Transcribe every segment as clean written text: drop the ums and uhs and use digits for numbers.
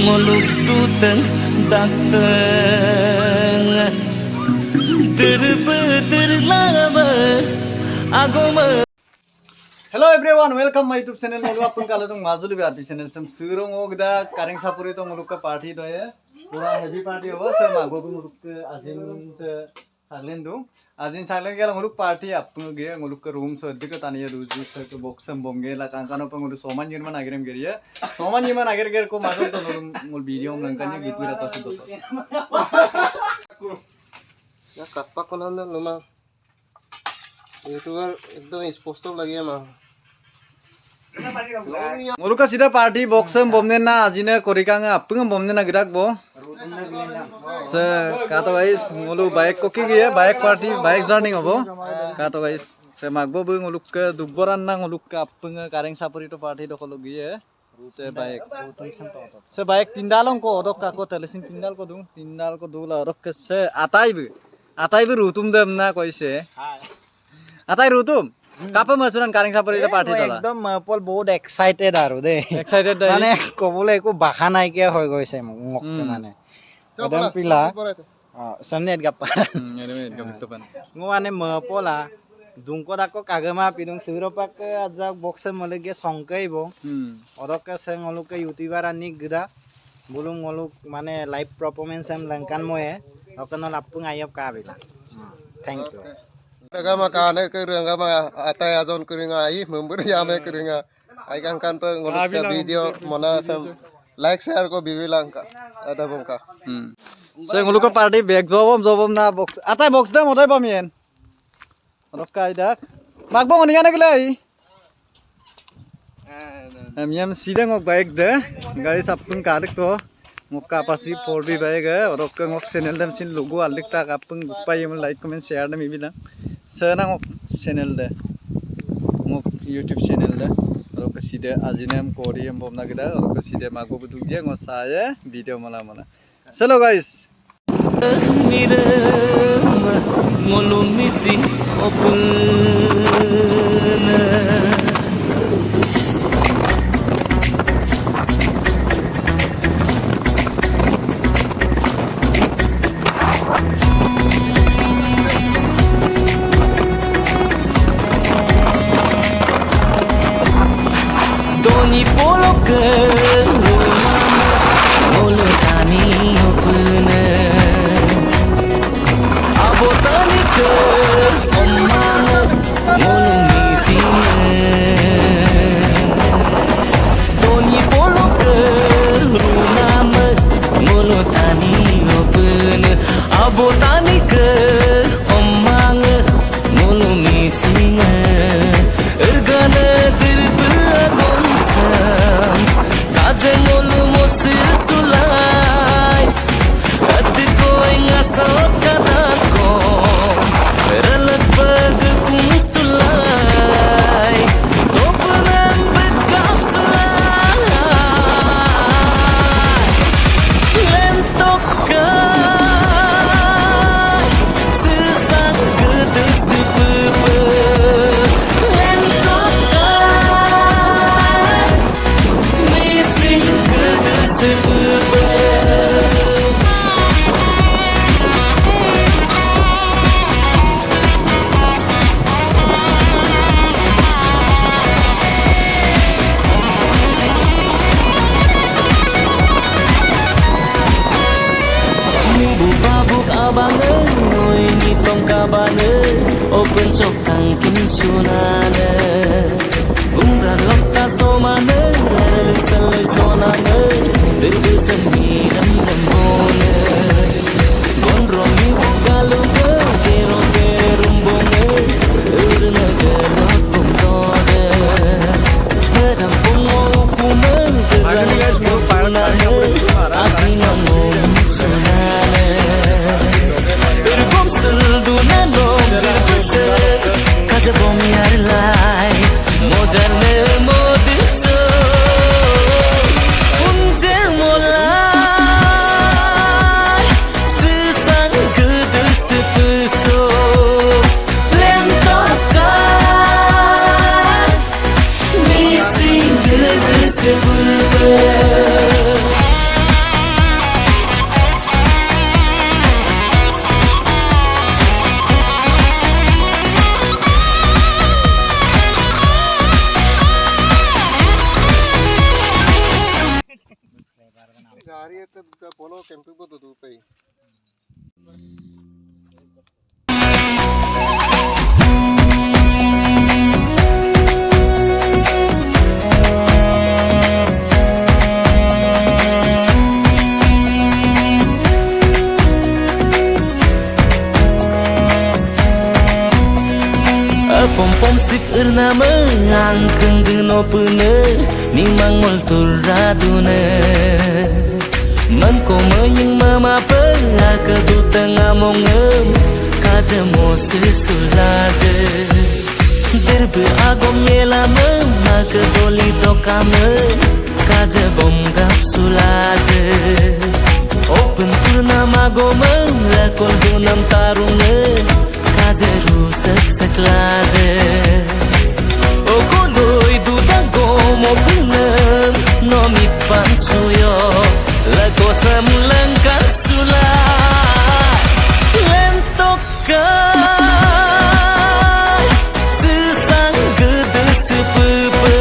muluk tuteng dateng derlaba agoma. Hello everyone, welcome my YouTube channel. Mulu apun kala tung Majuli Party channel. Sem surung ogda karing sapuri to muluk ka party to ye. Pura heavy party hoga. Sem ago ko muluk ke ajin se saglen do. Ajin saglen ke la muluk party apun ge muluk ka room so adhika taniya ruji se ke box sem bomge la kankano pa muluk soman nirman agirem geriya. Soman nirman agir ko magol to mul video mlangkanya gitu rata se do. Ya kapak konan luma. YouTuber एकदम स्पष्ट लगे मा muluk ka sida party box sem bomne na ajine korikanga apung bomne na girak bo. Se kato guys muluk bike ko ki giye bike party bike journey hobo. Kato guys se magbo bu muluk ke dubboran na muluk ka apung kareng sapuri to party do kolo giye. Se bike tindalong ko odok ka ko telesin tindal ko du la odok ke se atai bu rutum dem na koise. Atai rutum kapan masukan kareng sapuri to party to la एकदम पल बहुत excited आरो दे excited माने कबले एको बाखा नाइ के होय गयसे मक्के माने एकदम पिला सामने गप्पा ngो माने मपोला दुंको दाको कागमा पिदुं सुरोपाक आजा बक्स मलेगे संकैबो अरक से ngoluk यूट्यूबर अनि गदा बुलुं ngoluk माने लाइव परफॉर्मेंस हम लंकान मोए अकन लापुं आयब का बिला थैंक यू रंगा काने के रंगा आता आजन करेंगा आई मेंबर यामे करेंगा आई kan pe ngolok sa video mana sam like share ko bibilang ka ada bongka se ngoluk ka party back jobom na box atai box dam odai pamien rof kai dak magbo ngani gana gelai em sidang ok bike de guys apun karik to mukka pasi 4B bike orok ka ngok channel dam sin logo alik tak apun pai em like comment share dam ibila sana ngok channel de ngok YouTube channel de orok ka sida ajinem koriam bomna gida orok ka sida magbo budu dia ngosaya video mala chalo guys Mira ngolum misi open Doni polok ngolo tani open abotani ke omang ngolo mising Doni polok runam ngolo tani open abotani ke omang ngolo mising ergana Kajengol mosil sulai Adiko ingasot kadako Ralat bag kung sulai Topanan betkap sulai Lentok kai Sesak gedek si pepe Lentok kai Missing gedek si pepe abangan ngoi ni tong kabane open chok tang kin sunane umra lokta somane sal sonane dirge san mi dam bone gon romi bugalu ke rumbone urna ke lokum tode medam pungo kumen asina ngom sunane Seldunano berbesar kaja bom yar lai moderne modiso unjel molai sesang gedel pom pom sik irna mang keng no pune ni mang mol turadune man ko maying mama pa ka du tanga mongem kaje mo silsulaje derbe agom yela ma ka doli to kame kaje bom gap sulaje open turna mago man la kol dunam tarunge kaje rusak saklaje o koloi du da gomo punem no mi pansuyo la cosa blanca sula lento kai sesang gede sepepe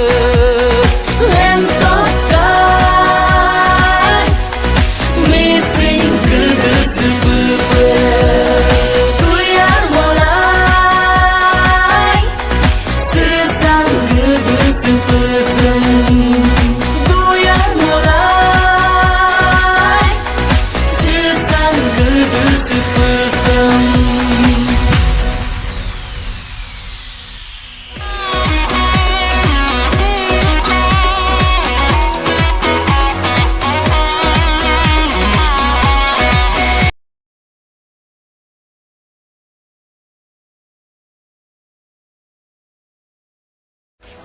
lento kai missing gede sepepe tuyar mulai sesang gede sepesem tuyar mulai sesang gede sepesem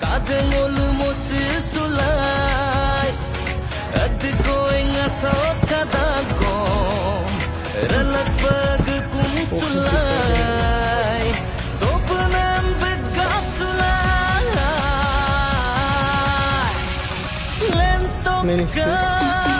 kaje ngolu mosi sulai ad koe ngasot kadagom relak pag kum sulai topenam begap sulai lento kai